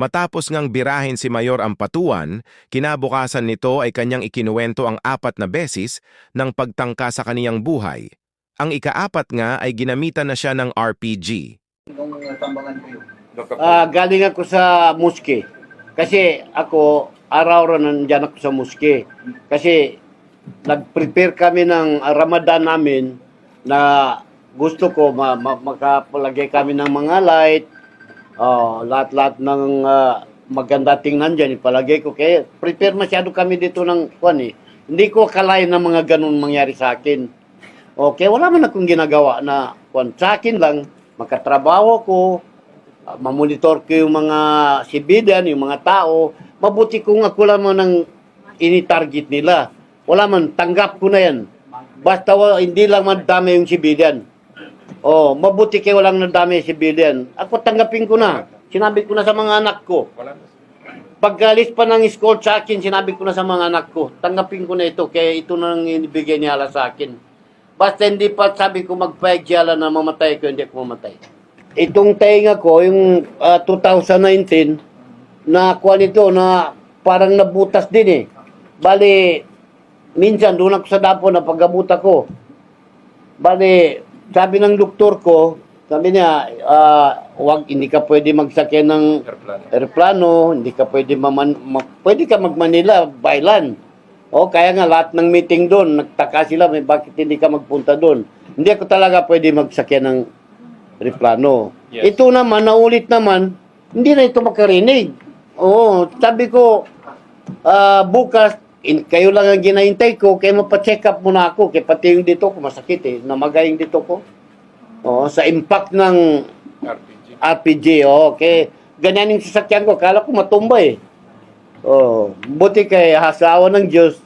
Matapos ngang birahin si Mayor Ampatuan, kinabukasan nito ay kanyang ikinuwento ang 4 na beses ng pagtangka sa kaniyang buhay. Ang ika-4 nga ay ginamitan na siya ng RPG. Galing ako sa muske. Kasi ako, araw-araw nandyan ako sa muske. Kasi nag-prepare kami ng Ramadan namin na gusto ko makapalagay kami ng mga light, lahat-lahat ng maganda tingnan dyan, ipalagay ko. Kaya prepare masyado kami dito ng kuwan eh. Hindi ko akalain na mga ganun mangyari sa akin. Okay, wala man akong ginagawa na kuwan. Sa akin lang, makatrabaho ko, mamonitor ko yung mga civilian, yung mga tao. Mabuti kung ako lang man ang ini-target nila. Wala man, tanggap ko na yan. Basta hindi lang madami yung civilian. Mabuti kayo walang nadami yung civilian. Ako tanggapin ko na. Sinabi ko na sa mga anak ko. Pag-alis pa ng school sa akin, sinabi ko na sa mga anak ko, tanggapin ko na ito, kaya ito na nang inibigay niya sa akin. Basta hindi pa sabi ko magpayag siya na mamatay ko, hindi ako mamatay. Itong tainga ko, yung 2019, na kuha nito na parang nabutas din eh. Bali, minsan doon ako sa dapo na paggamot ako. Bali, sabi ng doktor ko, sabi niya, hindi ka pwede magsakyan ng aeroplano, hindi ka pwede pwede ka mag-Manila, bailan. Kaya nga lahat ng meeting doon, nagtaka sila, bakit hindi ka magpunta doon? Hindi ako talaga pwede magsakyan ng aeroplano. Yes. Ito naman, naulit naman, hindi na ito makarinig. Sabi ko, bukas, kayo lang ang ginahintay ko, kaya mapacheck up muna ako, kaya pati yung dito ko, masakit eh, namagayang dito ko. Sa impact ng RPG, okay. Ganyan yung sasakyan ko, kala ko matumba eh. Buti kay hasawa ng Diyos,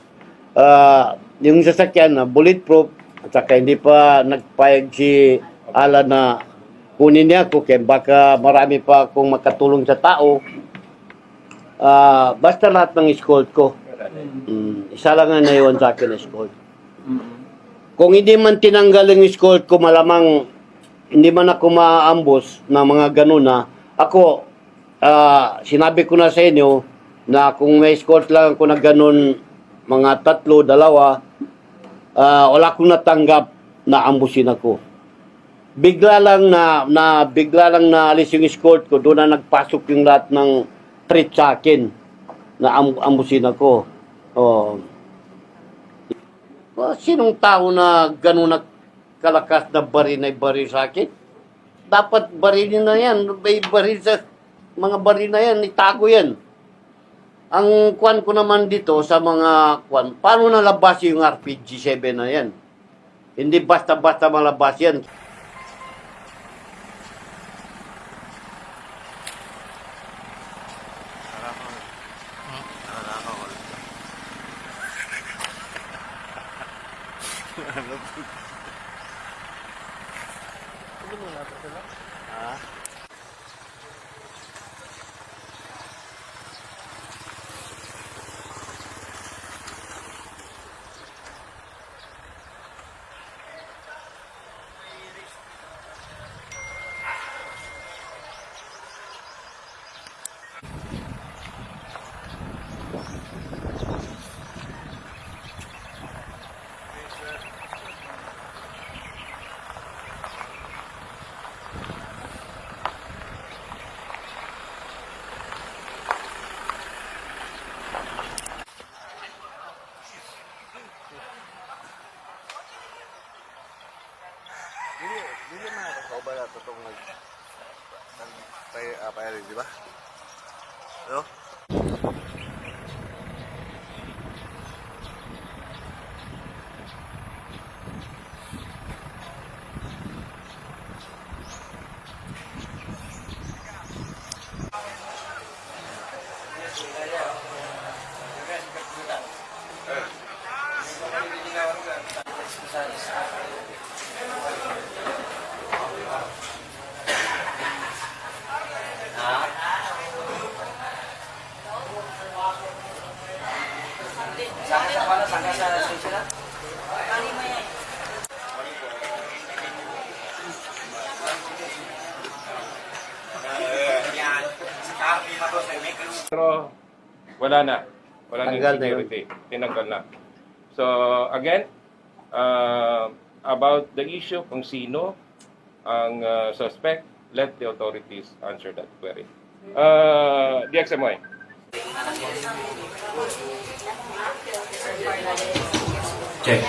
yung sasakyan na bulletproof, at saka hindi pa nagpayag si Alan na kunin niya ako, kaya baka marami pa akong makatulong sa tao. Basta lahat ng escort ko. Isa lang ang naiwan sa akin escort. Kung hindi man tinanggal yung escort ko, malamang hindi man ako ma-ambush na mga ganun na. Ako, sinabi ko na sa inyo na kung may escort lang ako na ganun, mga 3, 2, wala akong natanggap na ambusin ako. Bigla lang na alis yung escort ko, doon na nagpasok yung lahat ng threat sa akin na ambusin ako. Sinong tao na gano'n na kalakas na bari sa akin? Dapat barilin na yan. May baril sa mga baril na yan, itago yan. Ang kwan ko naman dito sa mga kwan, paano nalabas yung RPG-7 na yan? Hindi basta-basta malabas yan. Hindi man ako kaubala itong nag-payarin, di ba? Ano? Pero wala na. Wala na Tanggal yung na yun. security. Tinanggal na. So, again, about the issue kung sino ang suspect, let the authorities answer that query. DXMY. Check.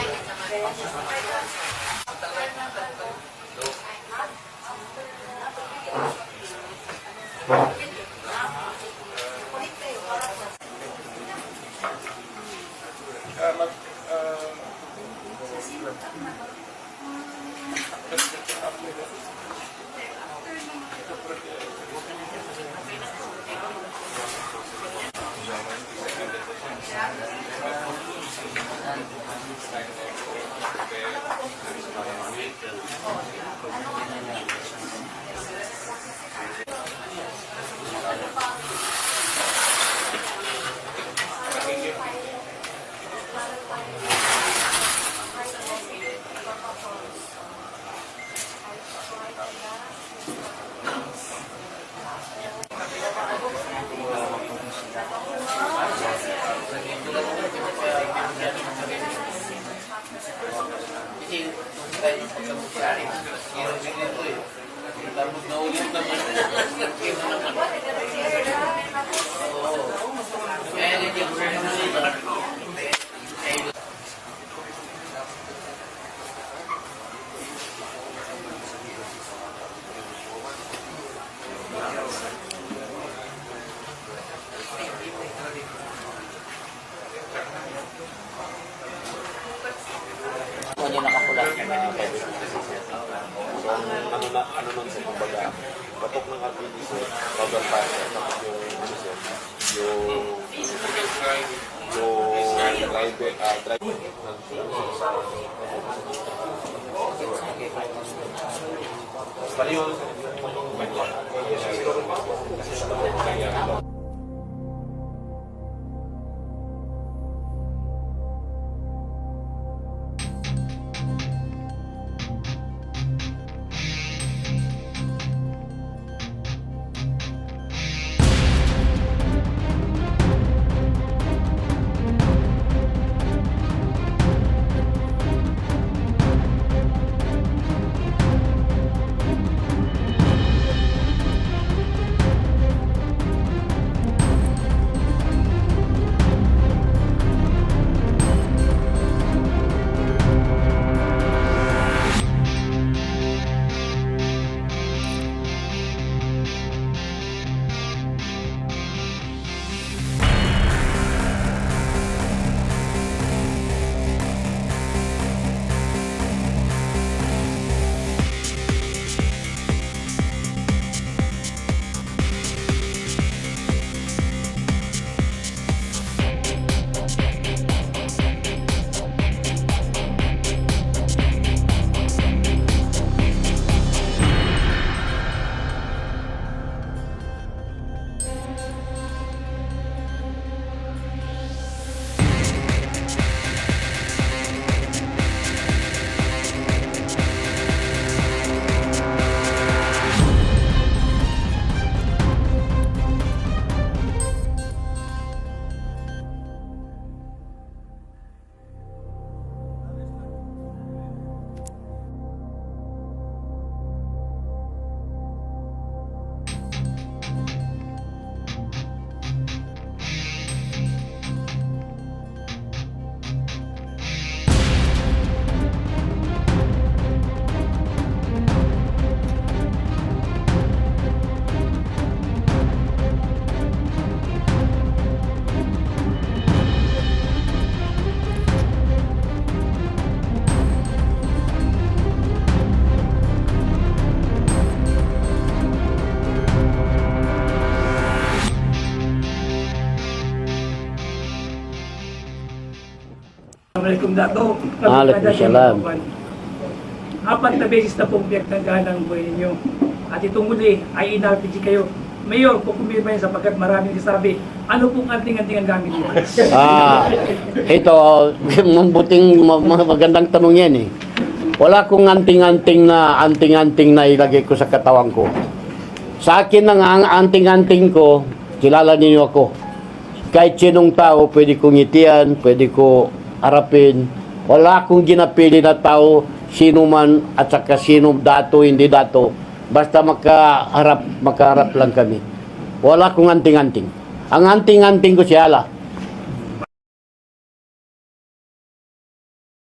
Ano nun sa kumbaga, patok ng RPDC, bawal pa tapos yung ano sir, yung driver bali yun. Assalamualaikum Dato. Waalaikumsalam. Apat na beses na pong pinagtanggahan ang buhay ninyo. At itong muli ay in-RPG kayo. Mayor, kukumpirma yan sapagkat maraming sasabi, ano pong anting-anting ang gamit niyo? Ito, mabuting magandang tanong yan eh. Wala akong anting-anting na ilagay ko sa katawan ko. Sa akin ang anting-anting ko, kilala ninyo ako. Kahit sinong tao, pwede kong ngitian, pwede ko harapin. Wala akong ginapili na tao, sino man at saka sino dato, hindi dato. Basta makaharap lang kami. Wala akong anting-anting. Ang anting-anting ko si Allah.